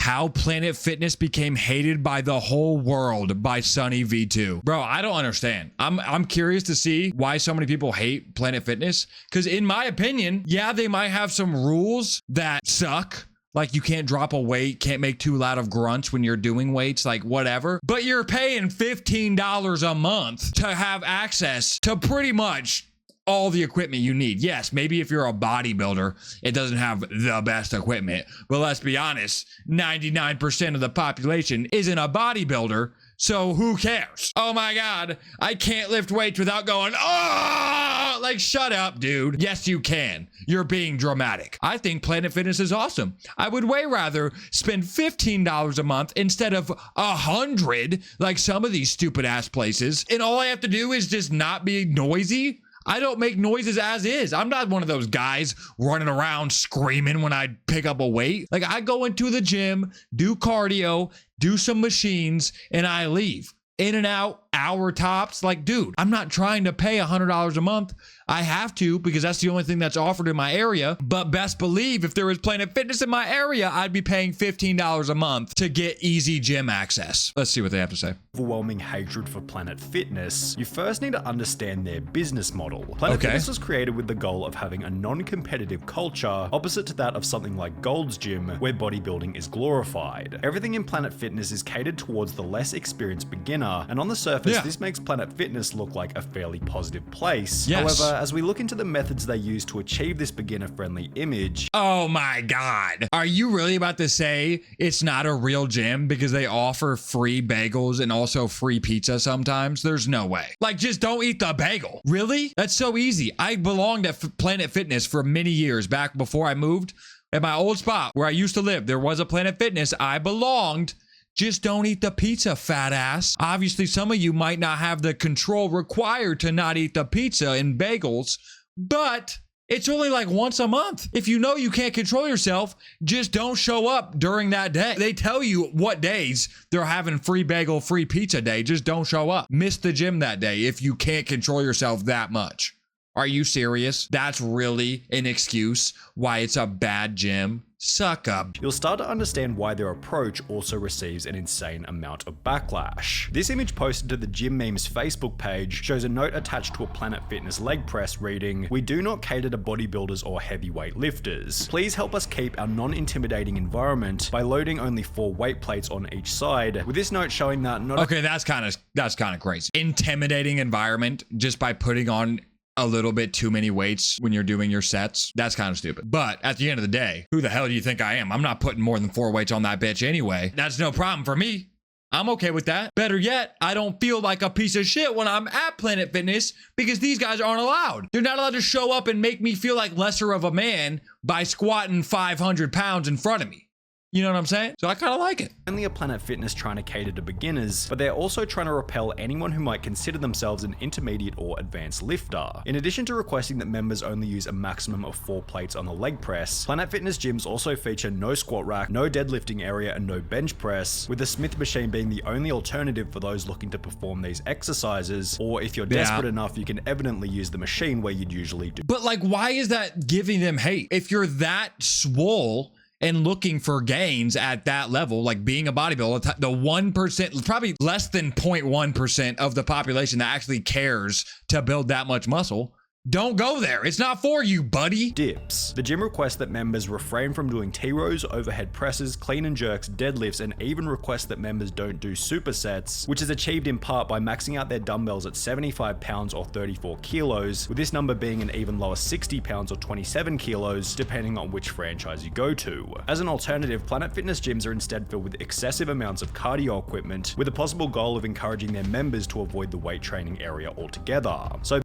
How Planet Fitness became hated by the whole world by Sunny V2. Bro, I don't understand. I'm curious to see why so many people hate Planet Fitness. Because in my opinion, yeah, they might have some rules that suck. Like you can't drop a weight, can't make too loud of grunts when you're doing weights, like whatever. But you're paying $15 a month to have access to pretty much all the equipment you need. Yes, maybe if you're a bodybuilder, it doesn't have the best equipment. But let's be honest, 99% of the population isn't a bodybuilder. So who cares? Oh my God, I can't lift weights without going, oh, like shut up, dude. Yes, you can. You're being dramatic. I think Planet Fitness is awesome. I would way rather spend $15 a month instead of $100 like some of these stupid ass places. And all I have to do is just not be noisy. I don't make noises as is. I'm not one of those guys running around screaming when I pick up a weight. Like I go into the gym, do cardio, do some machines, and I leave. In and out, hour tops. Like, dude, I'm not trying to pay $100 a month. I have to because that's the only thing that's offered in my area. But best believe if there was Planet Fitness in my area, I'd be paying $15 a month to get easy gym access. Let's see what they have to say. Overwhelming hatred for Planet Fitness, you first need to understand their business model. Planet Fitness was created with the goal of having a non-competitive culture, opposite to that of something like Gold's Gym, where bodybuilding is glorified. Everything in Planet Fitness is catered towards the less experienced beginner, and on the surface, this makes Planet Fitness look like a fairly positive place. However, as we look into the methods they use to achieve this beginner-friendly image. Oh my God. Are you really about to say it's not a real gym because they offer free bagels and also free pizza sometimes? There's no way. Like, just don't eat the bagel. Really? That's so easy. I belonged at Planet Fitness for many years back before I moved. At my old spot where I used to live, there was a Planet Fitness. I belonged. Just don't eat the pizza, fat ass. Obviously, some of you might not have the control required to not eat the pizza and bagels, but it's only like once a month. If you know you can't control yourself, just don't show up during that day. They tell you what days they're having free bagel, free pizza day. Just don't show up. Miss the gym that day if you can't control yourself that much. Are you serious? That's really an excuse why it's a bad gym? Suck up. You'll start to understand why their approach also receives an insane amount of backlash. This image posted to the Gym Memes Facebook page shows a note attached to a Planet Fitness leg press reading, "We do not cater to bodybuilders or heavyweight lifters. Please help us keep our non-intimidating environment by loading only 4 weight plates on each side," with this note showing that not— Okay, that's kind of crazy. Intimidating environment just by putting on a little bit too many weights when you're doing your sets. That's kind of stupid. But at the end of the day, who the hell do you think I am? I'm not putting more than 4 weights on that bitch anyway. That's no problem for me. I'm okay with that. Better yet, I don't feel like a piece of shit when I'm at Planet Fitness because these guys aren't allowed. They're not allowed to show up and make me feel like lesser of a man by squatting 500 pounds in front of me. You know what I'm saying? So I kind of like it. Only a Planet Fitness trying to cater to beginners, but they're also trying to repel anyone who might consider themselves an intermediate or advanced lifter. In addition to requesting that members only use a maximum of 4 plates on the leg press, Planet Fitness gyms also feature no squat rack, no deadlifting area, and no bench press, with the Smith machine being the only alternative for those looking to perform these exercises, or if you're desperate enough, you can evidently use the machine where you'd usually do. But like, why is that giving them hate? If you're that swole and looking for gains at that level, like being a bodybuilder, the 1%, probably less than 0.1% of the population that actually cares to build that much muscle, don't go there. It's not for you, buddy. Dips. The gym requests that members refrain from doing T-rows, overhead presses, clean and jerks, deadlifts, and even requests that members don't do supersets, which is achieved in part by maxing out their dumbbells at 75 pounds or 34 kilos, with this number being an even lower 60 pounds or 27 kilos, depending on which franchise you go to. As an alternative, Planet Fitness gyms are instead filled with excessive amounts of cardio equipment, with a possible goal of encouraging their members to avoid the weight training area altogether. So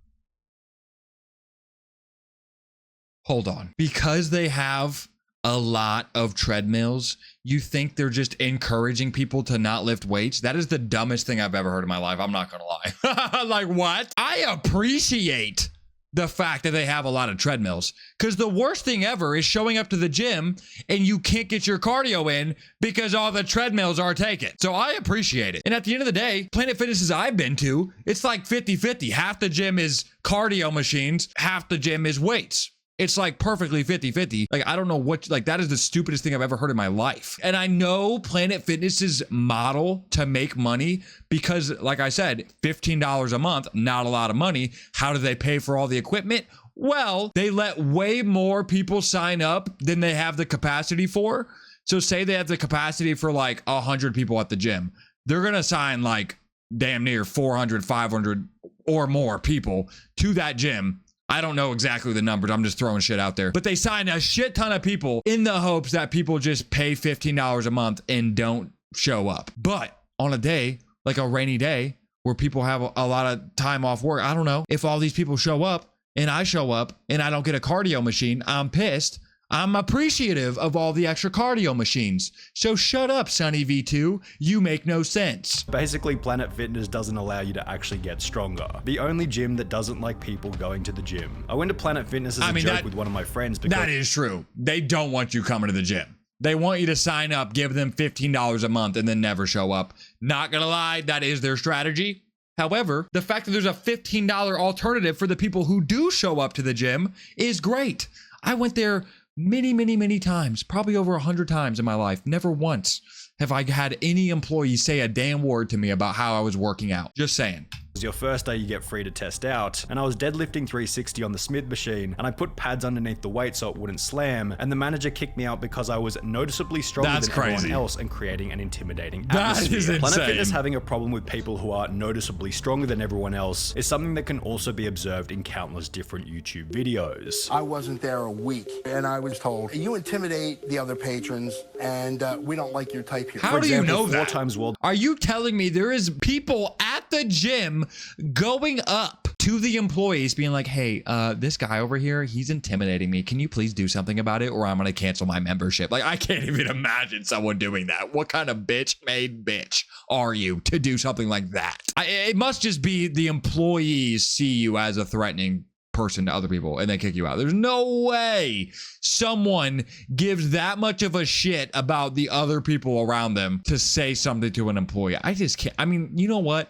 hold on. Because they have a lot of treadmills, you think they're just encouraging people to not lift weights? That is the dumbest thing I've ever heard in my life. I'm not gonna lie. Like, what? I appreciate the fact that they have a lot of treadmills, because the worst thing ever is showing up to the gym and you can't get your cardio in because all the treadmills are taken. So I appreciate it. And at the end of the day, Planet Fitnesses I've been to, it's like 50-50. Half the gym is cardio machines, half the gym is weights. It's like perfectly 50-50. Like, I don't know what, like, that is the stupidest thing I've ever heard in my life. And I know Planet Fitness's model to make money because, like I said, $15 a month, not a lot of money. How do they pay for all the equipment? Well, they let way more people sign up than they have the capacity for. So say they have the capacity for like 100 people at the gym. They're going to sign like damn near 400, 500 or more people to that gym. I don't know exactly the numbers. I'm just throwing shit out there. But they sign a shit ton of people in the hopes that people just pay $15 a month and don't show up. But on a day, like a rainy day, where people have a lot of time off work, I don't know. If all these people show up and I show up and I don't get a cardio machine, I'm pissed. I'm appreciative of all the extra cardio machines. So shut up, Sunny V2. You make no sense. Basically, Planet Fitness doesn't allow you to actually get stronger. The only gym that doesn't like people going to the gym. I went to Planet Fitness as a joke with one of my friends because that is true. They don't want you coming to the gym. They want you to sign up, give them $15 a month, and then never show up. Not gonna lie, that is their strategy. However, the fact that there's a $15 alternative for the people who do show up to the gym is great. I went there many times, probably over 100 times in my life. Never once have I had any employee say a damn word to me about how I was working out. Just saying. Your first day you get free to test out, and I was deadlifting 360 on the Smith machine, and I put pads underneath the weight so it wouldn't slam, and the manager kicked me out because I was noticeably stronger than everyone else and creating an intimidating atmosphere. That is insane. Planet Fitness having a problem with people who are noticeably stronger than everyone else is something that can also be observed in countless different YouTube videos. I wasn't there a week, and I was told, you intimidate the other patrons, and we don't like your type here. How do you know that? 4 times world. Are you telling me there is people at the gym going up to the employees being like, hey, this guy over here, he's intimidating me. Can you please do something about it or I'm going to cancel my membership? Like, I can't even imagine someone doing that. What kind of bitch-made bitch are you to do something like that? It must just be the employees see you as a threatening person to other people and they kick you out. There's no way someone gives that much of a shit about the other people around them to say something to an employee. I just can't. I mean, you know what?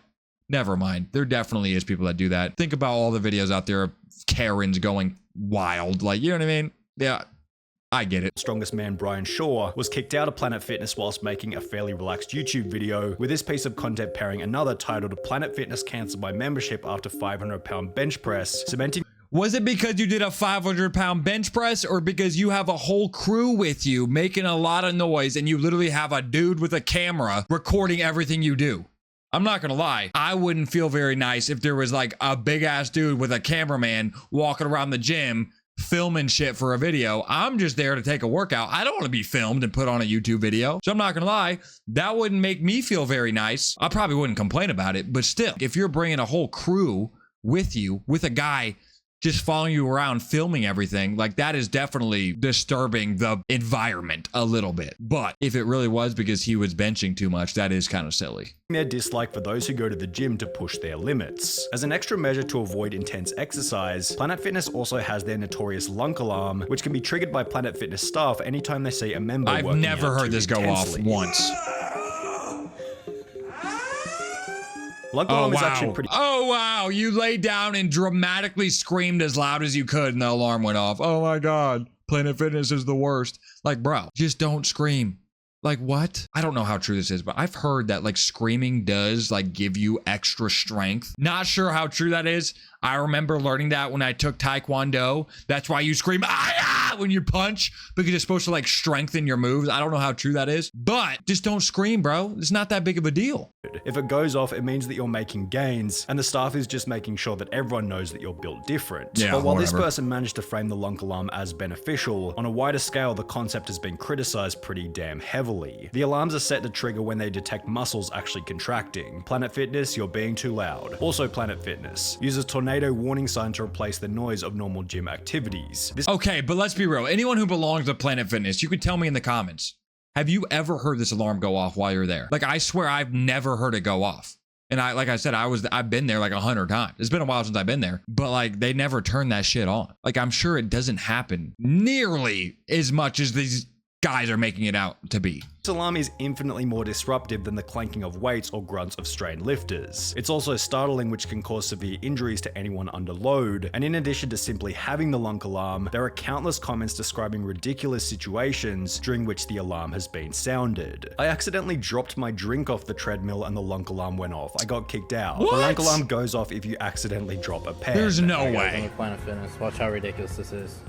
Never mind. There definitely is people that do that. Think about all the videos out there of Karens going wild. Like, you know what I mean? Yeah, I get it. Strongest man Brian Shaw was kicked out of Planet Fitness whilst making a fairly relaxed YouTube video, with this piece of content pairing another titled Planet Fitness cancelled my membership after 500-pound bench press, cementing. Was it because you did a 500-pound bench press or because you have a whole crew with you making a lot of noise and you literally have a dude with a camera recording everything you do? I'm not gonna lie, I wouldn't feel very nice if there was like a big ass dude with a cameraman walking around the gym filming shit for a video. I'm just there to take a workout. I don't want to be filmed and put on a YouTube video. So I'm not gonna lie, that wouldn't make me feel very nice. I probably wouldn't complain about it, but still, if you're bringing a whole crew with you, with a guy just following you around filming everything, like that is definitely disturbing the environment a little bit. But if it really was because he was benching too much, that is kind of silly. Their dislike for those who go to the gym to push their limits. As an extra measure to avoid intense exercise, Planet Fitness also has their notorious lunk alarm, which can be triggered by Planet Fitness staff anytime they see a member I've working never out heard too this go intensely. off once. Lunk alarm is actually pretty. Oh, wow. You laid down and dramatically screamed as loud as you could and the alarm went off. Oh my God. Planet Fitness is the worst. Like, bro, just don't scream. Like, what? I don't know how true this is, but I've heard that like screaming does like give you extra strength. Not sure how true that is. I remember learning that when I took Taekwondo. That's why you scream ah when you punch, because it's supposed to like strengthen your moves. I don't know how true that is, but just don't scream, bro. It's not that big of a deal. If it goes off, it means that you're making gains, and the staff is just making sure that everyone knows that you're built different. Yeah, but while whatever. this person managed to frame the lunk alarm as beneficial, on a wider scale, the concept has been criticized pretty damn heavily. The alarms are set to trigger when they detect muscles actually contracting. Planet Fitness, you're being too loud. Also, Planet Fitness uses tornado warning sign to replace the noise of normal gym activities. Okay, but let's be real. Anyone who belongs to Planet Fitness, you can tell me in the comments. Have you ever heard this alarm go off while you're there? Like, I swear I've never heard it go off. And like I said, I've been there like 100 times. It's been a while since I've been there, but like they never turn that shit on. Like, I'm sure it doesn't happen nearly as much as these guys are making it out to be. This alarm is infinitely more disruptive than the clanking of weights or grunts of strained lifters. It's also startling, which can cause severe injuries to anyone under load, and in addition to simply having the lunk alarm, there are countless comments describing ridiculous situations during which the alarm has been sounded. I accidentally dropped my drink off the treadmill and the lunk alarm went off. I got kicked out. What? The lunk alarm goes off if you accidentally drop a pen. There's no On way. the Planet Fitness. Watch how ridiculous this is.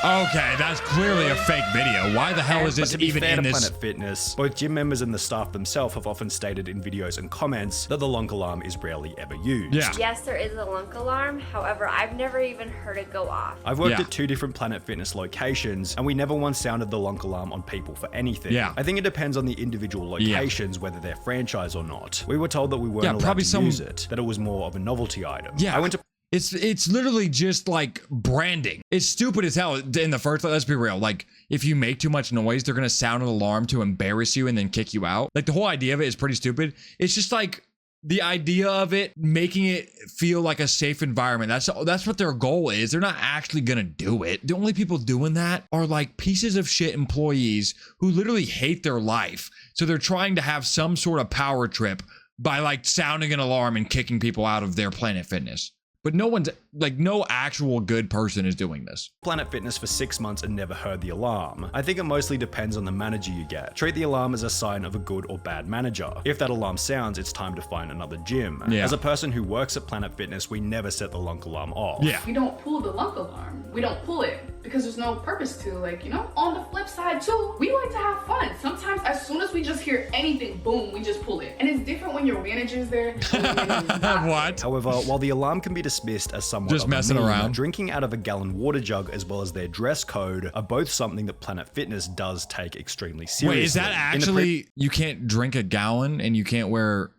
Okay, that's clearly a fake video. Why the hell is But this to be even fair in to this? Planet Fitness, both gym members and the staff themselves have often stated in videos and comments that the lunk alarm is rarely ever used. Yeah. Yes, there is a lunk alarm. However, I've never even heard it go off. I've worked Yeah. at 2 different Planet Fitness locations, and we never once sounded the lunk alarm on people for anything. Yeah. I think it depends on the individual locations, whether they're franchise or not. We were told that we weren't Yeah, allowed probably to use it, that it was more of a novelty item. Yeah. I went to It's literally just like branding. It's stupid as hell in the first place. Let's be real. Like, if you make too much noise, they're gonna sound an alarm to embarrass you and then kick you out. Like, the whole idea of it is pretty stupid. It's just like the idea of it making it feel like a safe environment. That's what their goal is. They're not actually gonna do it. The only people doing that are like pieces of shit employees who literally hate their life. So they're trying to have some sort of power trip by like sounding an alarm and kicking people out of their Planet Fitness. But no one's like, no actual good person is doing this. Planet Fitness for 6 months and never heard the alarm. I think it mostly depends on the manager you get. Treat the alarm as a sign of a good or bad manager. If that alarm sounds, it's time to find another gym. Yeah. As a person who works at Planet Fitness, we never set the lunk alarm off. Yeah. We don't pull the lunk alarm. We don't pull it because there's no purpose to. Like, you know, on the flip side too, we like to have fun. Sometimes as soon as we just hear anything, boom, we just pull it. And it's different when your manager's there. And your manager's not. What? However, while the alarm can be dismissed as somewhat Just of a messing meme, around. drinking out of a gallon water jug as well as their dress code are both something that Planet Fitness does take extremely seriously. Wait, is that In the actually, you can't drink a gallon and you can't wear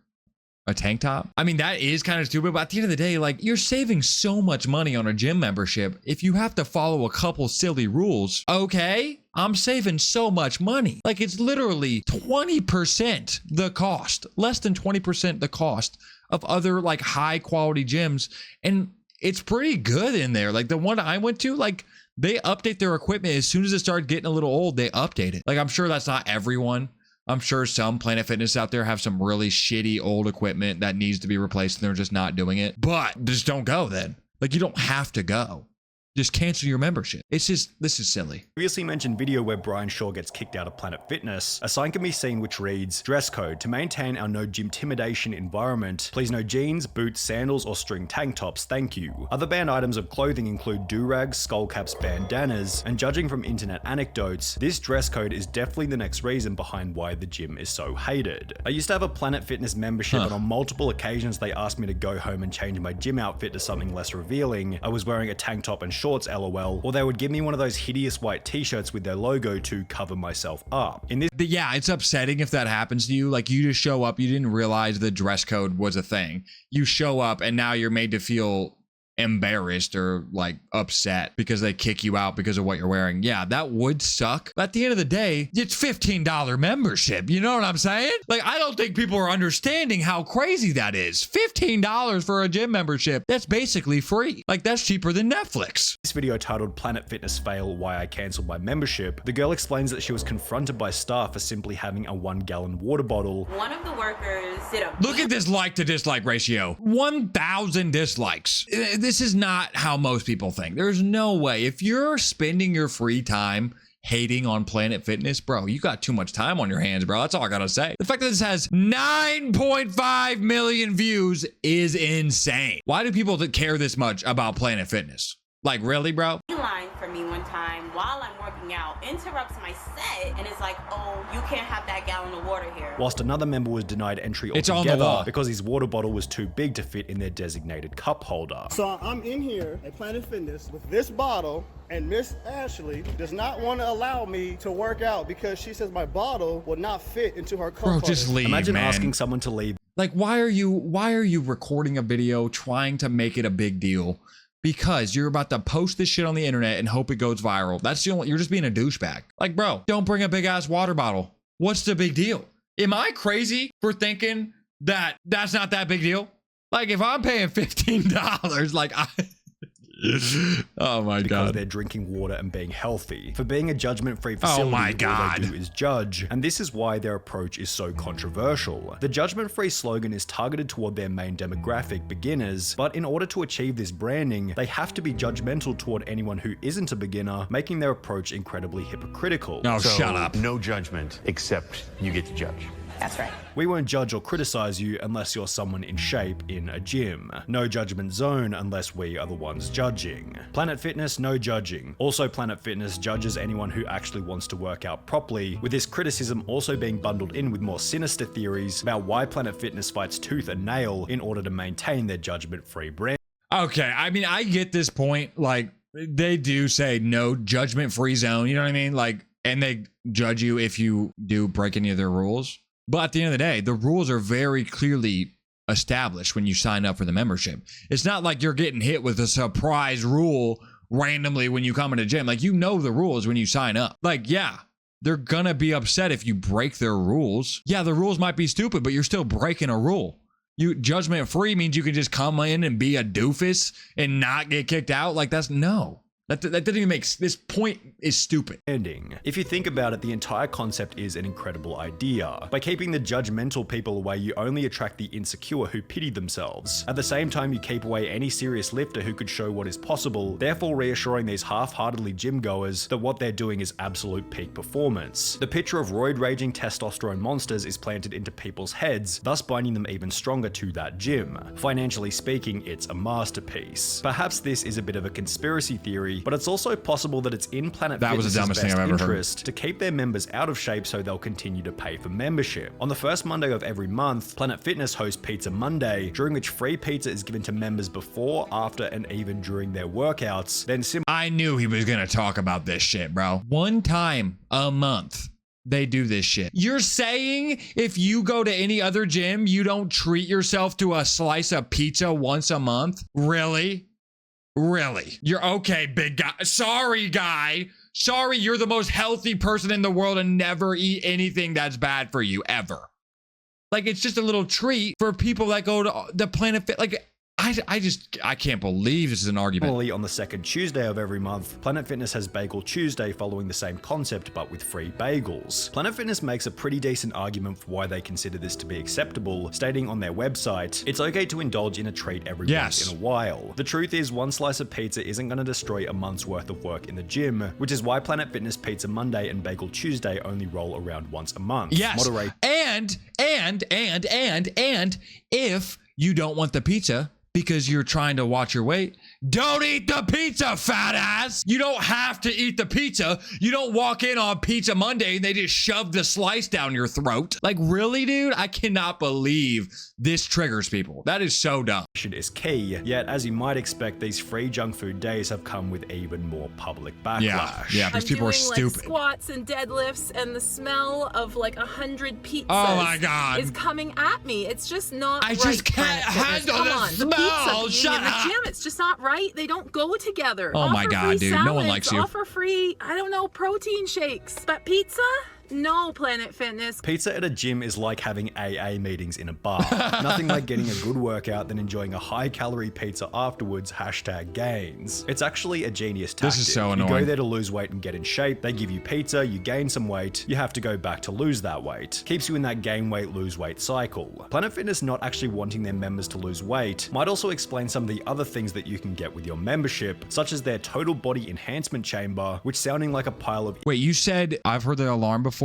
a tank top? I mean, that is kind of stupid, but at the end of the day, like, you're saving so much money on a gym membership. If you have to follow a couple silly rules, okay, I'm saving so much money. Like, it's literally 20% the cost, less than 20% the cost of other like high quality gyms. And it's pretty good in there. Like the one I went to, like, they update their equipment as soon as it started getting a little old. They update it. Like, I'm sure that's not everyone. I'm sure some Planet Fitness out there have some really shitty old equipment that needs to be replaced and they're just not doing it. But just don't go then. Like, you don't have to go. Just cancel your membership. It's just, this is silly. previously mentioned video where Brian Shaw gets kicked out of Planet Fitness, a sign can be seen which reads, "Dress code. To maintain our no gym-timidation environment, please no jeans, boots, sandals, or string tank tops, thank you." Other banned items of clothing include do-rags, skull caps, bandanas, and judging from internet anecdotes, this dress code is definitely the next reason behind why the gym is so hated. I used to have a Planet Fitness membership, and on multiple occasions they asked me to go home and change my gym outfit to something less revealing. I was wearing a tank top and shorts, lol, or they would give me one of those hideous white t-shirts with their logo to cover myself up. In this Yeah, it's upsetting if that happens to you. Like, you just show up, you didn't realize the dress code was a thing. You show up and now you're made to feel embarrassed or like upset because they kick you out because of what you're wearing. Yeah, that would suck. But at the end of the day, it's $15 membership. You know what I'm saying? Like, I don't think people are understanding how crazy that is. $15 for a gym membership. That's basically free. Like, that's cheaper than Netflix. video titled Planet Fitness Fail, Why I Cancelled My Membership, the girl explains that she was confronted by staff for simply having a 1-gallon water bottle. One of the workers did a Look at this like to dislike ratio. 1,000 dislikes. This is not how most people think. There's no way. If you're spending your free time hating on Planet Fitness, bro, you got too much time on your hands, bro. That's all I gotta say. The fact that this has 9.5 million views is insane. Why do people care this much about Planet Fitness? Like, really, bro? line for me one time while I'm working out, interrupts my set, and it's like, oh, you can't have that gallon of water here. Whilst another member was denied entry It's on altogether the wall. because his water bottle was too big to fit in their designated cup holder. So I'm in here at Planet Fitness with this bottle, and Miss Ashley does not want to allow me to work out because she says my bottle will not fit into her cup Bro, holder. just leave, Imagine man. asking someone to leave. Like, why are you recording a video trying to make it a big deal? Because you're about to post this shit on the internet and hope it goes viral. That's the only, you're just being a douchebag. Like, bro, don't bring a big ass water bottle. What's the big deal? Am I crazy for thinking that that's not that big deal? Like, if I'm paying $15, like, Oh my because god. they're drinking water and being healthy. For being a judgment-free facility, my all God. they do is judge, and this is why their approach is so controversial. The judgment-free slogan is targeted toward their main demographic, beginners, but in order to achieve this branding, they have to be judgmental toward anyone who isn't a beginner, making their approach incredibly hypocritical. No, So, shut up. No judgment, except you get to judge. That's right. We won't judge or criticize you unless you're someone in shape in a gym. No judgment zone unless we are the ones judging. Planet Fitness, no judging. Also, Planet Fitness judges anyone who actually wants to work out properly, with this criticism also being bundled in with more sinister theories about why Planet Fitness fights tooth and nail in order to maintain their judgment-free brand. Okay, I mean, I get this point. Like, they do say no judgment-free zone, you know what I mean? Like, and they judge you if you do break any of their rules. But at the end of the day, the rules are very clearly established when you sign up for the membership. It's not like you're getting hit with a surprise rule randomly when you come in a gym. Like, you know the rules when you sign up. Like, yeah, they're gonna be upset if you break their rules. Yeah, the rules might be stupid, but you're still breaking a rule. You judgment free means you can just come in and be a doofus and not get kicked out. Like, that's no. That doesn't even make this point is stupid. If you think about it, the entire concept is an incredible idea. By keeping the judgmental people away, you only attract the insecure who pity themselves. At the same time, you keep away any serious lifter who could show what is possible, therefore reassuring these half-heartedly gym goers that what they're doing is absolute peak performance. The picture of roid-raging testosterone monsters is planted into people's heads, thus binding them even stronger to that gym. Financially speaking, it's a masterpiece. Perhaps this is a bit of a conspiracy theory, but it's also possible that it's in Planet Fitness's best interest to keep their members out of shape so they'll continue to pay for membership. On the first Monday of every month, Planet Fitness hosts Pizza Monday, during which free pizza is given to members before, after, and even during their workouts. Then I knew he was gonna talk about this shit, bro. One time a month, they do this shit. You're saying if you go to any other gym, you don't treat yourself to a slice of pizza once a month? Really? Really? You're okay, big guy. Sorry, guy. Sorry, you're the most healthy person in the world and never eat anything that's bad for you, ever. Like, it's just a little treat for people that go to the Planet Fit. Like, I can't believe this is an argument. Normally on the second Tuesday of every month, Planet Fitness has Bagel Tuesday following the same concept but with free bagels. Planet Fitness makes a pretty decent argument for why they consider this to be acceptable, stating on their website, it's okay to indulge in a treat every once in a while. The truth is, one slice of pizza isn't going to destroy a month's worth of work in the gym, which is why Planet Fitness Pizza Monday and Bagel Tuesday only roll around once a month. Yes, Moderate. and if you don't want the pizza because you're trying to watch your weight, don't eat the pizza, fat ass. You don't have to eat the pizza. You don't walk in on Pizza Monday and they just shove the slice down your throat. Like, really, dude? I cannot believe this triggers people. That is so dumb. Is key, yet as you might expect, these free junk food days have come with even more public backlash. Yeah, because people are stupid. Like squats and deadlifts, and the smell of like 100 pizzas oh my God. is coming at me. It's just not I right. just can't handle the smell. Shut up. The gym, it's just not right. They don't go together. Oh my God, dude. No one likes you. Offer free, I don't know, protein shakes. But pizza? No, Planet Fitness. Pizza at a gym is like having AA meetings in a bar. Nothing like getting a good workout than enjoying a high-calorie pizza afterwards, #gains. It's actually a genius tactic. This is so annoying. You go there to lose weight and get in shape, they give you pizza, you gain some weight, you have to go back to lose that weight. Keeps you in that gain weight, lose weight cycle. Planet Fitness not actually wanting their members to lose weight might also explain some of the other things that you can get with your membership, such as their total body enhancement chamber, which sounding like a pile of— Wait, you said, I've heard the alarm before,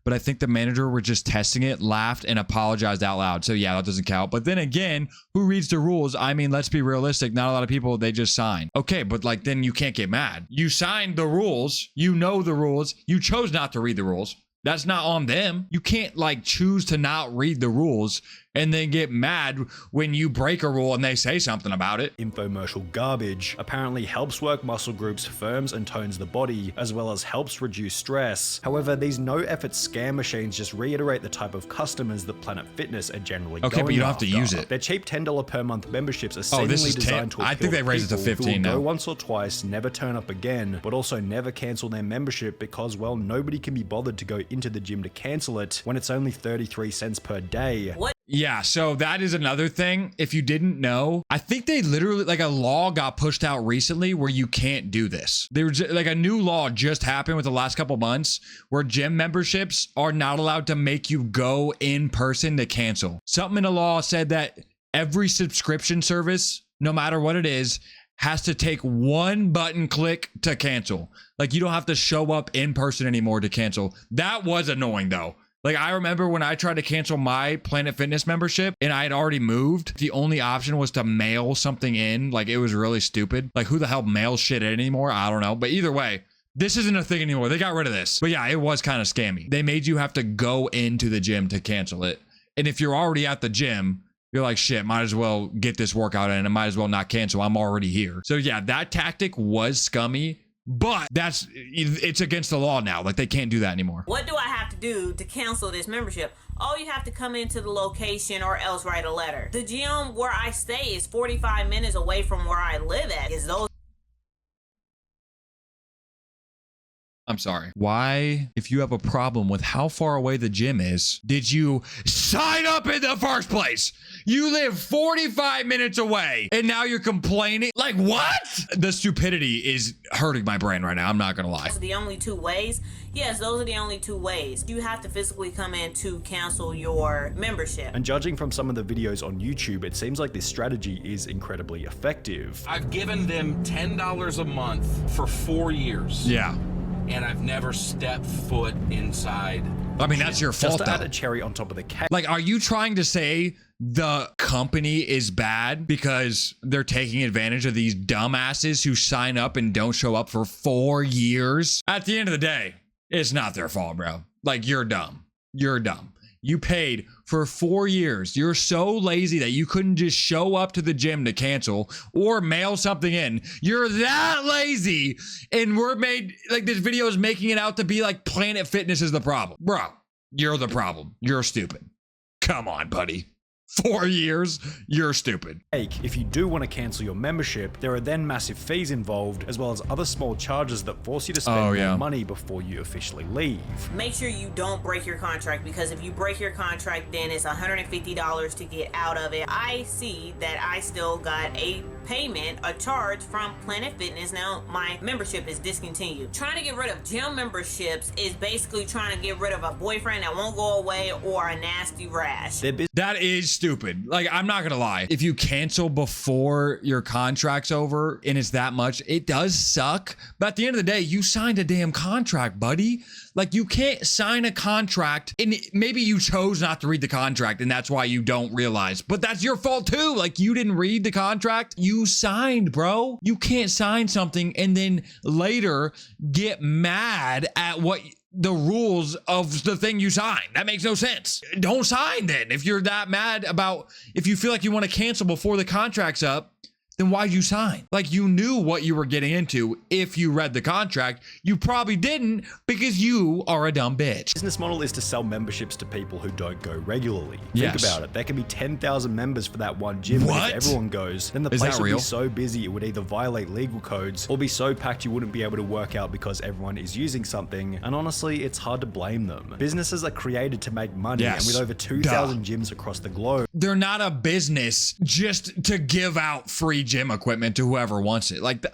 but I think the manager were just testing it, laughed, and apologized out loud. So yeah, that doesn't count. But then again, who reads the rules? I mean, let's be realistic. Not a lot of people, they just sign. Okay, but like, then you can't get mad. You signed the rules. You know the rules. You chose not to read the rules. That's not on them. You can't like choose to not read the rules and then get mad when you break a rule and they say something about it. Infomercial garbage apparently helps work muscle groups, firms and tones the body, as well as helps reduce stress. However, these no-effort scam machines just reiterate the type of customers that Planet Fitness are generally going but you don't have to use it. Their cheap $10 per month memberships are seemingly designed to appeal I think they raised it to 15 now. Go once or twice, never turn up again, but also never cancel their membership because, well, nobody can be bothered to go into the gym to cancel it when it's only 33 cents per day. What Yeah, so that is another thing. If you didn't know, I think they literally, like, a law got pushed out recently where you can't do this. There was like a new law just happened with the last couple months where gym memberships are not allowed to make you go in person to cancel. Something in the law said that every subscription service, no matter what it is, has to take one button click to cancel. Like, you don't have to show up in person anymore to cancel. That was annoying though. Like, I remember when I tried to cancel my Planet Fitness membership and I had already moved, the only option was to mail something in. Like, it was really stupid. Like, who the hell mails shit in anymore? I don't know. But either way, this isn't a thing anymore. They got rid of this. But yeah, it was kind of scammy. They made you have to go into the gym to cancel it. And if you're already at the gym, you're like, shit, might as well get this workout in. I might as well not cancel. I'm already here. So yeah, that tactic was scummy. But it's against the law now. Like, they can't do that anymore. What do I have to do to cancel this membership? Oh, you have to come into the location or else write a letter. The gym where I stay is 45 minutes away from where I live at. Is those I'm sorry. Why, if you have a problem with how far away the gym is, did you sign up in the first place? You live 45 minutes away and now you're complaining? Like, what? The stupidity is hurting my brain right now. I'm not gonna lie. Those are the only two ways? Yes, those are the only two ways. You have to physically come in to cancel your membership. And judging from some of the videos on YouTube, it seems like this strategy is incredibly effective. I've given them $10 a month for 4 years. Yeah. And I've never stepped foot inside. I mean, that's your fault, Just to add though. a cherry on top of the cake. Like, are you trying to say the company is bad because they're taking advantage of these dumbasses who sign up and don't show up for 4 years? At the end of the day, it's not their fault, bro. Like, you're dumb. You're dumb. You paid for 4 years. You're so lazy that you couldn't just show up to the gym to cancel or mail something in. You're that lazy, and we're made, like, this video is making it out to be like Planet Fitness is the problem. Bro, you're the problem. You're stupid. Come on, buddy. 4 years, you're stupid. If you do want to cancel your membership, there are then massive fees involved, as well as other small charges that force you to spend more money before you officially leave. Make sure you don't break your contract, because if you break your contract, then it's $150 to get out of it. I see that I still got a payment, a charge from Planet Fitness. Now my membership is discontinued. Trying to get rid of gym memberships is basically trying to get rid of a boyfriend that won't go away or a nasty rash. That is stupid. Like, I'm not gonna lie. If you cancel before your contract's over and it's that much, it does suck. But at the end of the day, you signed a damn contract, buddy. Like, you can't sign a contract and maybe you chose not to read the contract and that's why you don't realize. But that's your fault too. Like, you didn't read the contract. You signed, bro. You can't sign something and then later get mad at what the rules of the thing you signed. That makes no sense. Don't sign then. If you're that mad about, if you feel like you want to cancel before the contract's up, then why'd you sign? Like, you knew what you were getting into if you read the contract. You probably didn't because you are a dumb bitch. Business model is to sell memberships to people who don't go regularly. Yes. Think about it. There can be 10,000 members for that one gym. What? If everyone goes, then the Is place that would real? be so busy it would either violate legal codes or be so packed you wouldn't be able to work out because everyone is using something. And honestly, it's hard to blame them. Businesses are created to make money, Yes. and with over 2,000 gyms across the globe, They're not a business just to give out free gym equipment to whoever wants it. Like,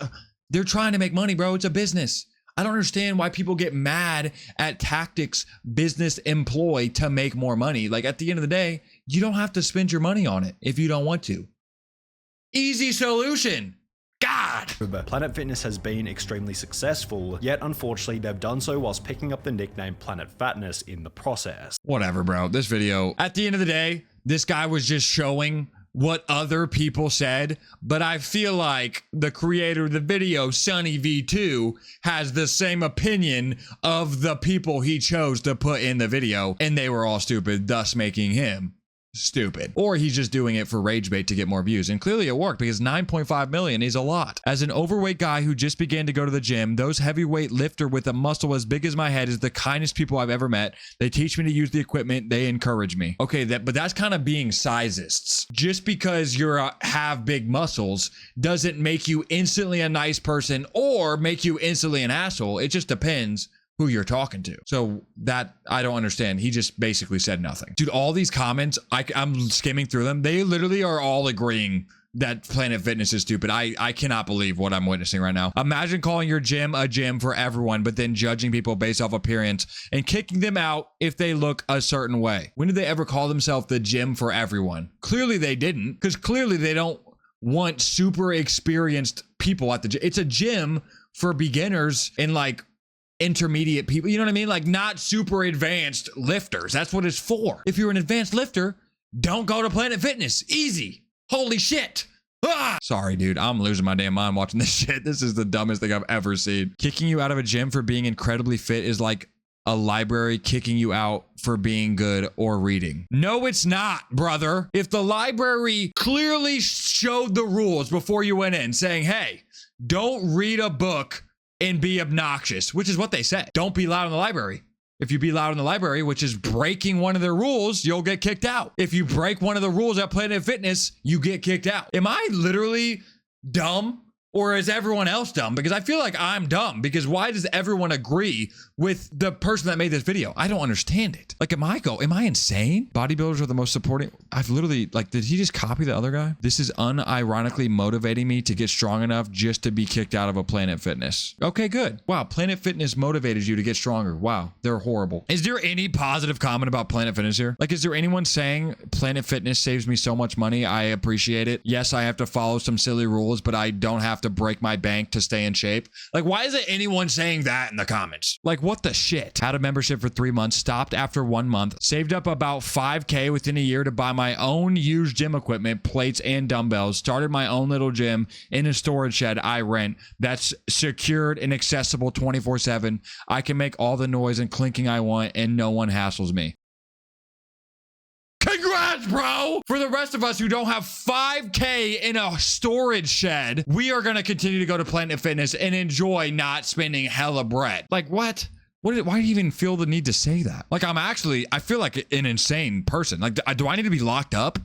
they're trying to make money, bro. It's a business. I don't understand why people get mad at tactics business employ to make more money. Like, at the end of the day, you don't have to spend your money on it if you don't want to. Easy solution. God. Planet Fitness has been extremely successful, yet unfortunately they've done so whilst picking up the nickname Planet Fatness in the process. Whatever, bro. This video, at the end of the day, this guy was just showing what other people said, but I feel like the creator of the video, Sunny V2, has the same opinion of the people he chose to put in the video, and they were all stupid, thus making him stupid. Or he's just doing it for rage bait to get more views, and clearly it worked because 9.5 million is a lot. As an overweight guy who just began to go to the gym, those heavyweight lifter with a muscle as big as my head is the kindest people I've ever met. They teach me to use the equipment. They encourage me. Okay, but that's kind of being sizeists. Just because you're have big muscles doesn't make you instantly a nice person or make you instantly an asshole. It just depends who you're talking to. So that I don't understand. He just basically said nothing. Dude, all these comments, I'm skimming through them. They literally are all agreeing that Planet Fitness is stupid. I cannot believe what I'm witnessing right now. Imagine calling your gym a gym for everyone, but then judging people based off appearance and kicking them out if they look a certain way. When did they ever call themselves the gym for everyone? Clearly they didn't, because clearly they don't want super experienced people at the gym. It's a gym for beginners and like intermediate people. You know what I mean? Like not super advanced lifters. That's what it's for. If you're an advanced lifter, don't go to Planet Fitness. Easy. Holy shit. Ah! Sorry, dude. I'm losing my damn mind watching this shit. This is the dumbest thing I've ever seen. Kicking you out of a gym for being incredibly fit is like a library kicking you out for being good or reading. No, it's not, brother. If the library clearly showed the rules before you went in saying, hey, don't read a book and be obnoxious, which is what they said. Don't be loud in the library. If you be loud in the library, which is breaking one of their rules, you'll get kicked out. If you break one of the rules at Planet Fitness, you get kicked out. Am I literally dumb? Or is everyone else dumb? Because I feel like I'm dumb. Because why does everyone agree with the person that made this video? I don't understand it. Like, am I insane? Bodybuilders are the most supporting. I've literally, like, did he just copy the other guy? This is unironically motivating me to get strong enough just to be kicked out of a Planet Fitness. Okay, good. Wow, Planet Fitness motivated you to get stronger. Wow, they're horrible. Is there any positive comment about Planet Fitness here? Like, is there anyone saying Planet Fitness saves me so much money? I appreciate it. Yes, I have to follow some silly rules, but I don't have to break my bank to stay in shape. Like, why isn't anyone saying that in the comments? Like, what the shit? Had a membership for 3 months, stopped after 1 month, saved up about 5K within a year to buy my own used gym equipment, plates and dumbbells, started my own little gym in a storage shed I rent that's secured and accessible 24/7. I can make all the noise and clinking I want and no one hassles me. Congrats, bro! For the rest of us who don't have 5K in a storage shed, we are going to continue to go to Planet Fitness and enjoy not spending hella bread. Like, what? Why do you even feel the need to say that? Like, I feel like an insane person. Like, do I need to be locked up?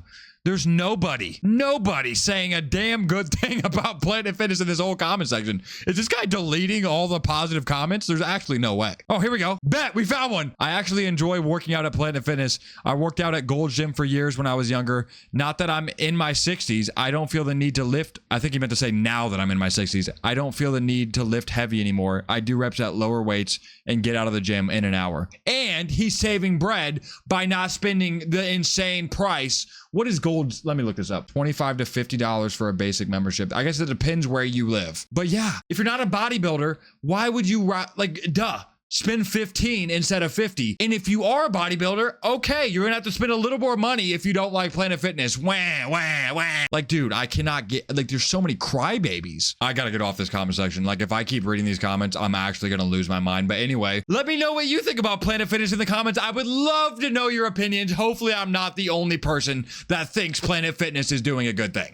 There's nobody saying a damn good thing about Planet Fitness in this whole comment section. Is this guy deleting all the positive comments? There's actually no way. Oh, here we go. Bet, we found one. I actually enjoy working out at Planet Fitness. I worked out at Gold's Gym for years when I was younger. Not that I'm in my 60s. I don't feel the need to lift. I think he meant to say now that I'm in my 60s. I don't feel the need to lift heavy anymore. I do reps at lower weights and get out of the gym in an hour. And he's saving bread by not spending the insane price. What is Gold's? Let me look this up. $25 to $50 for a basic membership. I guess it depends where you live. But yeah, if you're not a bodybuilder, why would you, like, duh. Spend 15 instead of 50. And if you are a bodybuilder, okay, you're gonna have to spend a little more money if you don't like Planet Fitness. Wah, wah, wah. Like, dude, I cannot get, like, there's so many crybabies. I gotta get off this comment section. Like, if I keep reading these comments, I'm actually gonna lose my mind. But anyway, let me know what you think about Planet Fitness in the comments. I would love to know your opinions. Hopefully I'm not the only person that thinks Planet Fitness is doing a good thing.